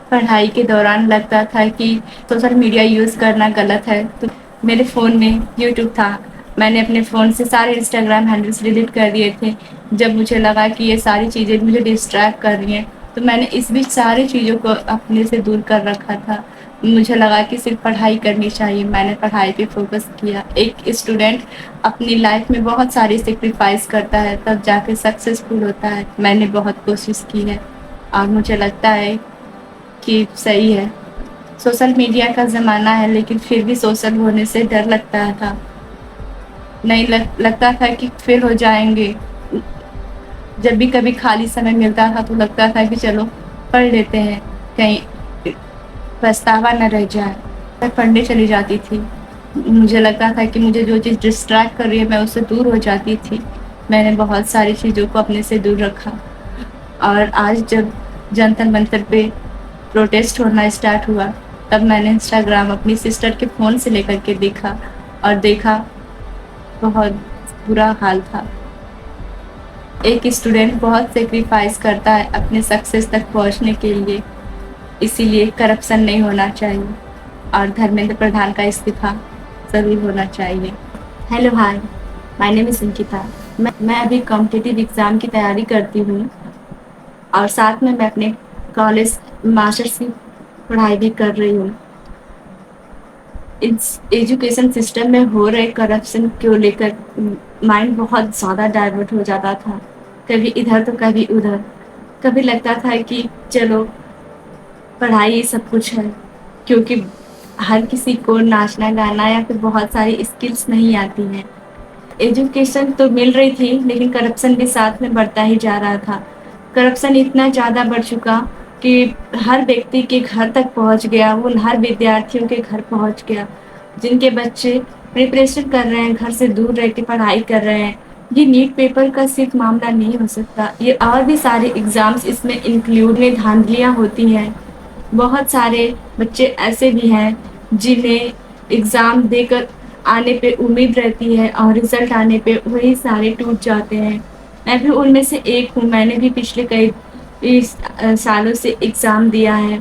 پڑھائی کے دوران لگتا تھا کہ سوشل میڈیا یوز کرنا غلط ہے، تو میرے فون میں یوٹیوب تھا. میں نے اپنے فون سے سارے انسٹاگرام ہینڈلس ڈیلیٹ کر دیے تھے. جب مجھے لگا کہ یہ ساری چیزیں مجھے ڈسٹریکٹ کر رہی ہیں تو میں نے اس بیچ ساری چیزوں کو اپنے سے دور کر رکھا تھا. مجھے لگا کہ صرف پڑھائی کرنی چاہیے. میں نے پڑھائی پہ فوکس کیا. ایک اسٹوڈنٹ اپنی لائف میں بہت ساری سیکریفائس کرتا ہے تب جا کے سکسیزفل ہوتا ہے. میں نے بہت کوشش کی ہے اور مجھے لگتا ہے کہ صحیح ہے. سوشل میڈیا کا زمانہ ہے لیکن پھر بھی سوشل ہونے سے ڈر لگتا تھا. نہیں لگتا تھا کہ فیل ہو جائیں گے. جب بھی کبھی خالی سمے ملتا تھا تو لگتا تھا کہ چلو پڑھ لیتے ہیں کہیں پچھتاوا نہ رہ جائے. میں پڑھنے چلی جاتی تھی. مجھے لگتا تھا کہ مجھے جو چیز ڈسٹریکٹ کر رہی ہے میں اس سے دور ہو جاتی تھی. میں نے بہت ساری چیزوں کو اپنے سے دور رکھا اور آج جب جنتر منتر پہ پروٹیسٹ ہونا اسٹارٹ ہوا تب میں نے انسٹاگرام اپنی سسٹر کے فون سے لے کر کے دیکھا اور دیکھا بہت برا حال تھا. ایک اسٹوڈنٹ بہت سیکریفائس کرتا ہے اپنے سکسیس تک پہنچنے کے لیے. اسی لیے کرپشن نہیں ہونا چاہیے اور دھرمیندر پردھان کا استعفیٰ ضرور ہونا چاہیے. ہیلو ہائی، مائی نیم از انکتا. میں ابھی کمپٹیٹیو ایگزام کی تیاری کرتی ہوں اور ساتھ میں اپنے کالج ماسٹرس کی پڑھائی بھی کر رہی ہوں. ایجوکیشن سسٹم میں ہو رہے کرپشن کو لے کر مائنڈ بہت زیادہ ڈائیورٹ ہو جاتا تھا. کبھی ادھر تو کبھی ادھر. کبھی لگتا تھا کہ چلو پڑھائی سب کچھ ہے کیونکہ ہر کسی کو ناچنا گانا یا پھر بہت ساری اسکلس نہیں آتی ہیں. ایجوکیشن تو مل رہی تھی لیکن کرپشن بھی ساتھ میں بڑھتا ہی جا رہا تھا. کرپشن اتنا زیادہ بڑھ چکا کہ ہر ویکتی کے گھر تک پہنچ گیا. وہ ہر ودیارتھیوں کے گھر پہنچ گیا جن کے بچے پریپریشن کر رہے ہیں، گھر سے دور رہ کے پڑھائی کر رہے ہیں. یہ نیٹ پیپر کا صرف معاملہ نہیں ہو سکتا، یہ اور بھی سارے ایگزامس اس میں انکلوڈ میں دھاندلیاں ہوتی ہیں. بہت سارے بچے ایسے بھی ہیں جنہیں ایگزام دے کر آنے پہ امید رہتی ہے اور رزلٹ آنے پہ وہی سارے ٹوٹ جاتے ہیں. میں بھی ان میں سے ایک ہوں. میں نے بھی پچھلے کئی سالوں سے ایگزام دیا ہے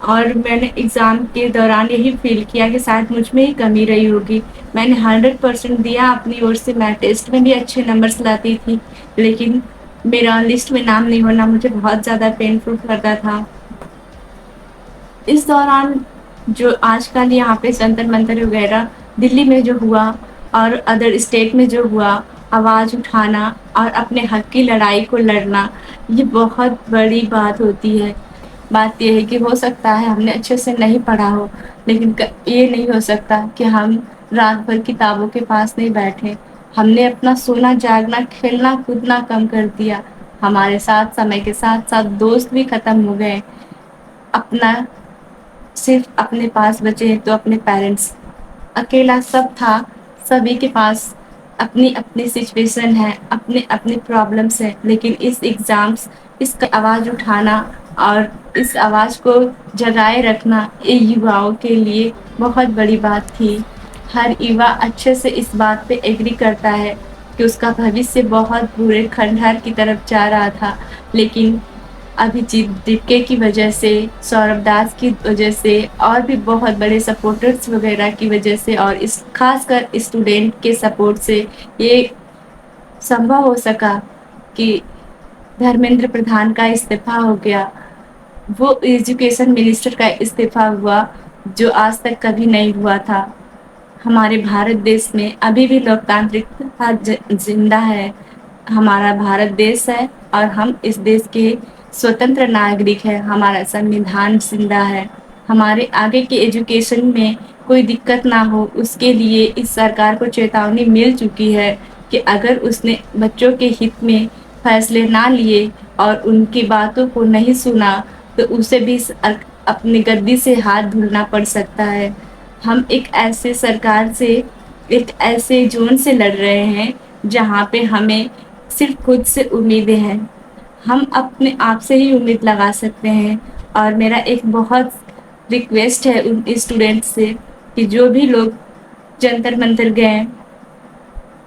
اور میں نے ایگزام کے دوران یہی فیل کیا کہ شاید مجھ میں ہی کمی رہی ہوگی. میں نے 100% دیا اپنی اور سے. میں ٹیسٹ میں بھی اچھے نمبرس لاتی تھی لیکن میرا لسٹ میں نام نہیں ہونا مجھے بہت زیادہ پینفل کرتا تھا. اس دوران جو آج کل یہاں پہ جنتر منتر وغیرہ دلی میں جو ہوا اور ادر اسٹیٹ میں جو ہوا، آواز اٹھانا اور اپنے حق کی لڑائی کو لڑنا، یہ بہت بڑی بات ہوتی ہے. بات یہ ہے کہ ہو سکتا ہے ہم نے اچھے سے نہیں پڑھا ہو لیکن یہ نہیں ہو سکتا کہ ہم رات بھر کتابوں کے پاس نہیں بیٹھے. ہم نے اپنا سونا جاگنا کھیلنا کودنا کم کر دیا. ہمارے ساتھ سمے کے ساتھ ساتھ دوست بھی ختم ہو گئے. اپنا صرف اپنے پاس بچے ہیں تو اپنے پیرنٹس. اکیلا سب تھا. سبھی کے پاس اپنی اپنی سچویشن ہے، اپنے اپنی پرابلمس ہیں لیکن اس ایگزامس اس کا آواز اٹھانا اور اس آواز کو جگائے رکھنا یہ یواؤں کے لیے بہت بڑی بات تھی. ہر یوا اچھے سے اس بات پہ ایگری کرتا ہے کہ اس کا بھوشیہ بہت برے کھنڈہر کی طرف جا رہا تھا لیکن ابھیجیت ڈپکے کی وجہ سے، سوربھ داس کی وجہ سے اور بھی بہت بڑے سپورٹرز وغیرہ کی وجہ سے اور خاص کر اسٹوڈنٹ کے سپورٹ سے یہ سمبھو ہو سکا کہ دھرمیندر پردھان کا استعفیٰ ہو گیا. وہ ایجوکیشن منسٹر کا استعفیٰ ہوا جو آج تک کبھی نہیں ہوا تھا. ہمارے بھارت دیش میں ابھی بھی لوکتانترک زندہ ہے. ہمارا بھارت دیش ہے اور ہم اس دیش کے سوتنتر ناگرک ہے. ہمارا سنویدھان زندہ ہے. ہمارے آگے کے ایجوکیشن میں کوئی دقت نہ ہو اس کے لیے اس سرکار کو چیتاونی مل چکی ہے کہ اگر اس نے بچوں کے ہت میں فیصلے نہ لیے اور ان کی باتوں کو نہیں سنا تو اسے بھی اپنی گدی سے ہاتھ دھلنا پڑ سکتا ہے. ہم ایک ایسے سرکار سے ایک ایسے زون سے لڑ رہے ہیں جہاں پہ ہمیں صرف خود سے امیدیں ہیں. ہم اپنے آپ سے ہی امید لگا سکتے ہیں اور میرا ایک بہت ریکویسٹ ہے ان اسٹوڈینٹ سے کہ جو بھی لوگ جنتر منتر گئے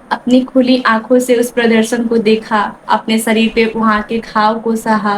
اپنی کھلی آنکھوں سے اس پردرشن کو دیکھا، اپنے شریر پہ وہاں کے گھاؤ کو سہا،